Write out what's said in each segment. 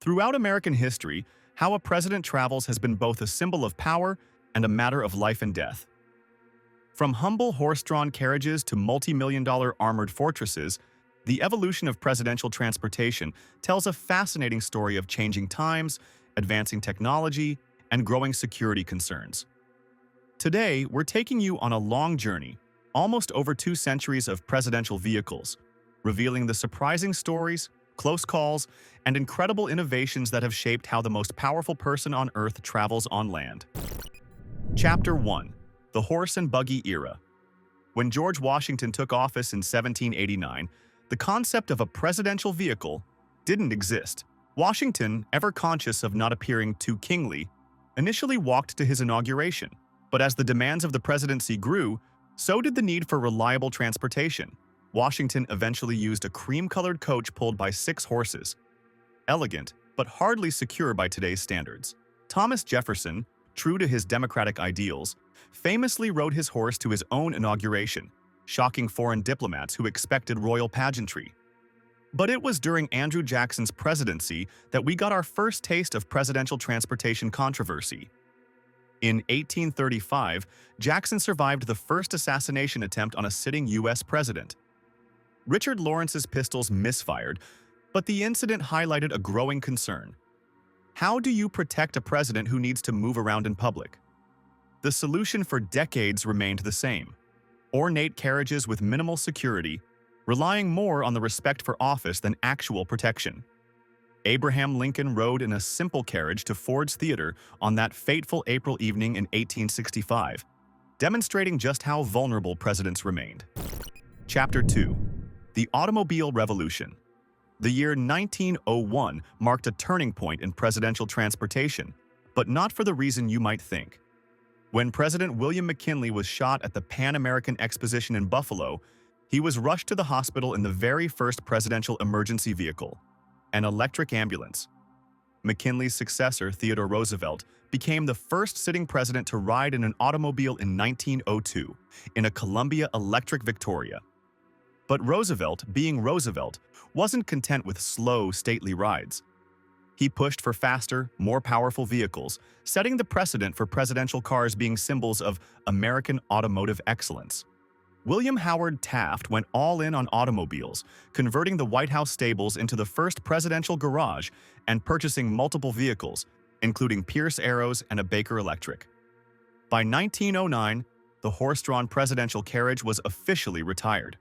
Throughout American history, how a president travels has been both a symbol of power and a matter of life and death. From humble horse-drawn carriages to multi-million-dollar armored fortresses, the evolution of presidential transportation tells a fascinating story of changing times, advancing technology, and growing security concerns. Today, we're taking you on a long journey, almost over 2 centuries of presidential vehicles, revealing the surprising stories, close calls, and incredible innovations that have shaped how the most powerful person on Earth travels on land. Chapter 1. The Horse and Buggy Era. When George Washington took office in 1789, the concept of a presidential vehicle didn't exist. Washington, ever conscious of not appearing too kingly, initially walked to his inauguration. But as the demands of the presidency grew, so did the need for reliable transportation. Washington eventually used a cream-colored coach pulled by 6 horses. Elegant, but hardly secure by today's standards. Thomas Jefferson, true to his democratic ideals, famously rode his horse to his own inauguration, shocking foreign diplomats who expected royal pageantry. But it was during Andrew Jackson's presidency that we got our first taste of presidential transportation controversy. In 1835, Jackson survived the first assassination attempt on a sitting U.S. president. Richard Lawrence's pistols misfired, but the incident highlighted a growing concern. How do you protect a president who needs to move around in public? The solution for decades remained the same: ornate carriages with minimal security, relying more on the respect for office than actual protection. Abraham Lincoln rode in a simple carriage to Ford's Theater on that fateful April evening in 1865, demonstrating just how vulnerable presidents remained. Chapter 2. The Automobile Revolution. The year 1901 marked a turning point in presidential transportation, but not for the reason you might think. When President William McKinley was shot at the Pan American Exposition in Buffalo, he was rushed to the hospital in the very first presidential emergency vehicle, an electric ambulance. McKinley's successor, Theodore Roosevelt, became the first sitting president to ride in an automobile in 1902, in a Columbia Electric Victoria. But Roosevelt, being Roosevelt, wasn't content with slow, stately rides. He pushed for faster, more powerful vehicles, setting the precedent for presidential cars being symbols of American automotive excellence. William Howard Taft went all in on automobiles, converting the White House stables into the first presidential garage and purchasing multiple vehicles, including Pierce Arrows and a Baker Electric. By 1909, the horse-drawn presidential carriage was officially retired.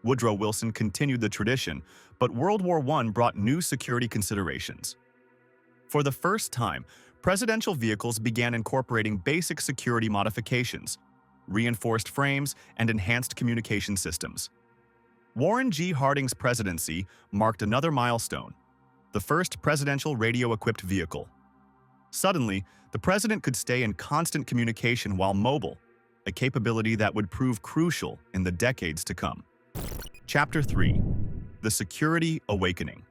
Woodrow Wilson continued the tradition, but World War I brought new security considerations. For the first time, presidential vehicles began incorporating basic security modifications, reinforced frames, and enhanced communication systems. Warren G. Harding's presidency marked another milestone: the first presidential radio-equipped vehicle. Suddenly, the president could stay in constant communication while mobile, a capability that would prove crucial in the decades to come. Chapter 3. The Security Awakening.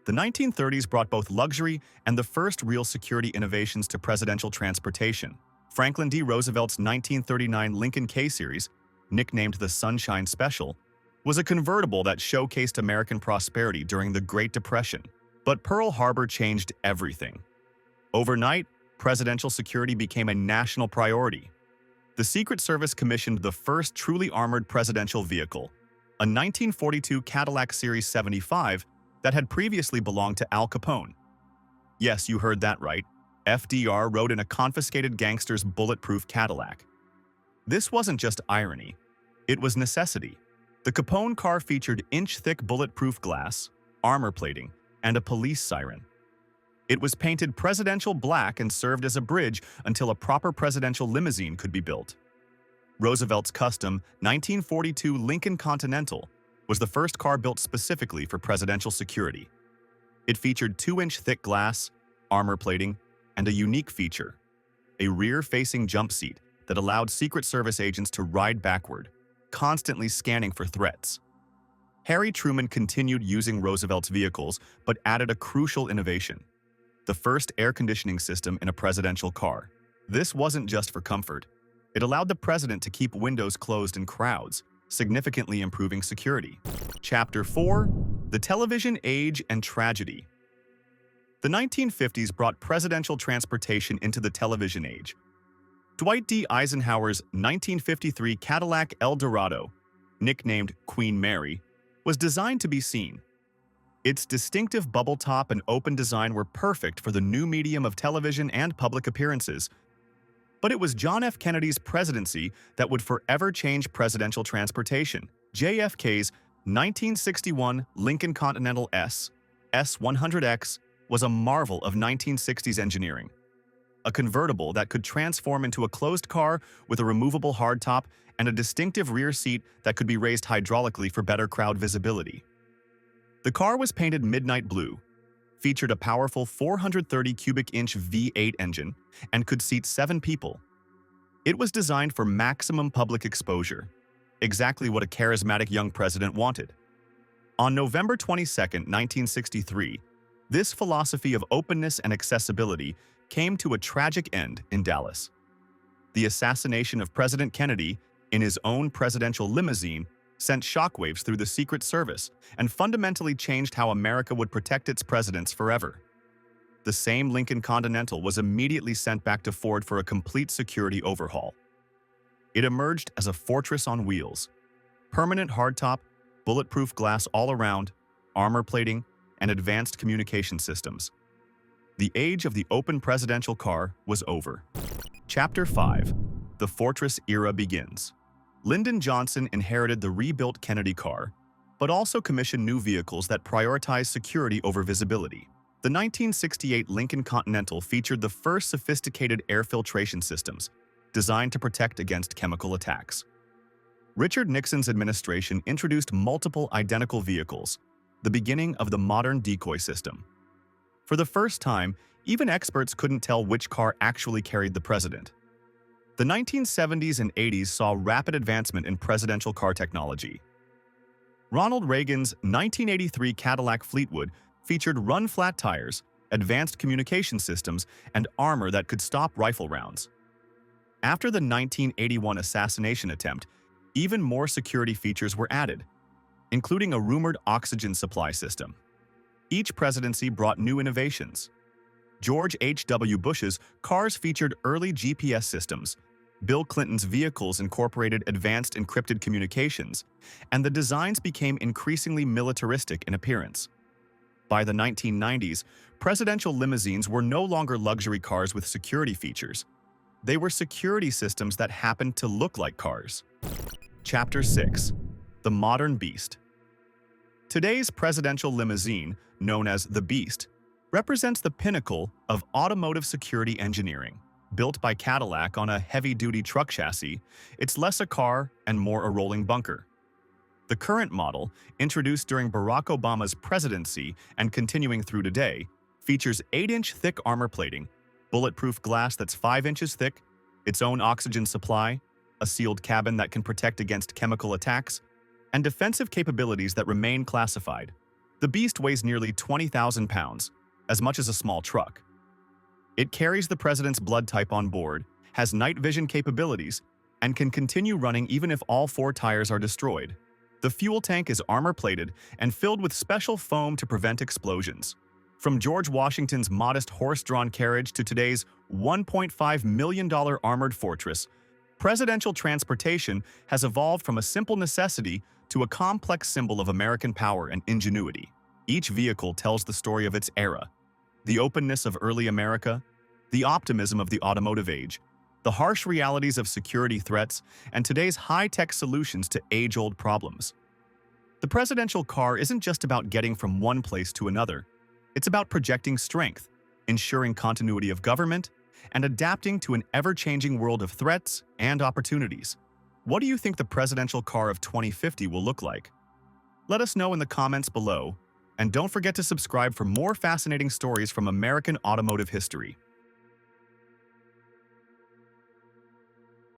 The 1930s brought both luxury and the first real security innovations to presidential transportation. Franklin D. Roosevelt's 1939 Lincoln K-Series, nicknamed the Sunshine Special, was a convertible that showcased American prosperity during the Great Depression. But Pearl Harbor changed everything. Overnight, presidential security became a national priority. The Secret Service commissioned the first truly armored presidential vehicle, a 1942 Cadillac Series 75 that had previously belonged to Al Capone. Yes, you heard that right. FDR rode in a confiscated gangster's bulletproof Cadillac. This wasn't just irony, it was necessity. The Capone car featured inch-thick bulletproof glass, armor plating, and a police siren. It was painted presidential black and served as a bridge until a proper presidential limousine could be built. Roosevelt's custom 1942 Lincoln Continental was the first car built specifically for presidential security. It featured 2-inch thick glass, armor plating, and a unique feature: a rear-facing jump seat that allowed Secret Service agents to ride backward, constantly scanning for threats. Harry Truman continued using Roosevelt's vehicles, but added a crucial innovation: the first air conditioning system in a presidential car. This wasn't just for comfort. It allowed the president to keep windows closed in crowds, significantly improving security. Chapter 4. The Television Age and Tragedy. The 1950s brought presidential transportation into the television age. Dwight D. Eisenhower's 1953 Cadillac Eldorado, nicknamed Queen Mary, was designed to be seen. Its distinctive bubble top and open design were perfect for the new medium of television and public appearances. But it was John F. Kennedy's presidency that would forever change presidential transportation. JFK's 1961 Lincoln Continental S100X was a marvel of 1960s engineering. A convertible that could transform into a closed car with a removable hardtop and a distinctive rear seat that could be raised hydraulically for better crowd visibility. The car was painted midnight blue, featured a powerful 430 cubic inch V8 engine, and could seat 7 people. It was designed for maximum public exposure, exactly what a charismatic young president wanted. On November 22, 1963, this philosophy of openness and accessibility came to a tragic end in Dallas. The assassination of President Kennedy in his own presidential limousine sent shockwaves through the Secret Service and fundamentally changed how America would protect its presidents forever. The same Lincoln Continental was immediately sent back to Ford for a complete security overhaul. It emerged as a fortress on wheels. Permanent hardtop, bulletproof glass all around, armor plating, and advanced communication systems. The age of the open presidential car was over. Chapter 5. The Fortress Era begins. Lyndon Johnson inherited the rebuilt Kennedy car, but also commissioned new vehicles that prioritize security over visibility. The 1968 Lincoln Continental featured the first sophisticated air filtration systems, designed to protect against chemical attacks. Richard Nixon's administration introduced multiple identical vehicles, the beginning of the modern decoy system. For the first time, even experts couldn't tell which car actually carried the president. The 1970s and 80s saw rapid advancement in presidential car technology. Ronald Reagan's 1983 Cadillac Fleetwood featured run-flat tires, advanced communication systems, and armor that could stop rifle rounds. After the 1981 assassination attempt, even more security features were added, including a rumored oxygen supply system. Each presidency brought new innovations. George H.W. Bush's cars featured early GPS systems, Bill Clinton's vehicles incorporated advanced encrypted communications, and the designs became increasingly militaristic in appearance. By the 1990s, presidential limousines were no longer luxury cars with security features. They were security systems that happened to look like cars. Chapter 6. The Modern Beast. Today's presidential limousine, known as the Beast, represents the pinnacle of automotive security engineering. Built by Cadillac on a heavy-duty truck chassis, it's less a car and more a rolling bunker. The current model, introduced during Barack Obama's presidency and continuing through today, features 8-inch thick armor plating, bulletproof glass that's 5 inches thick, its own oxygen supply, a sealed cabin that can protect against chemical attacks, and defensive capabilities that remain classified. The Beast weighs nearly 20,000 pounds, as much as a small truck. It carries the president's blood type on board, has night vision capabilities, and can continue running even if all 4 tires are destroyed. The fuel tank is armor-plated and filled with special foam to prevent explosions. From George Washington's modest horse-drawn carriage to today's $1.5 million armored fortress, presidential transportation has evolved from a simple necessity to a complex symbol of American power and ingenuity. Each vehicle tells the story of its era: the openness of early America, the optimism of the automotive age, the harsh realities of security threats, and today's high-tech solutions to age-old problems. The presidential car isn't just about getting from one place to another. It's about projecting strength, ensuring continuity of government, and adapting to an ever-changing world of threats and opportunities. What do you think the presidential car of 2050 will look like? Let us know in the comments below, and don't forget to subscribe for more fascinating stories from American automotive history.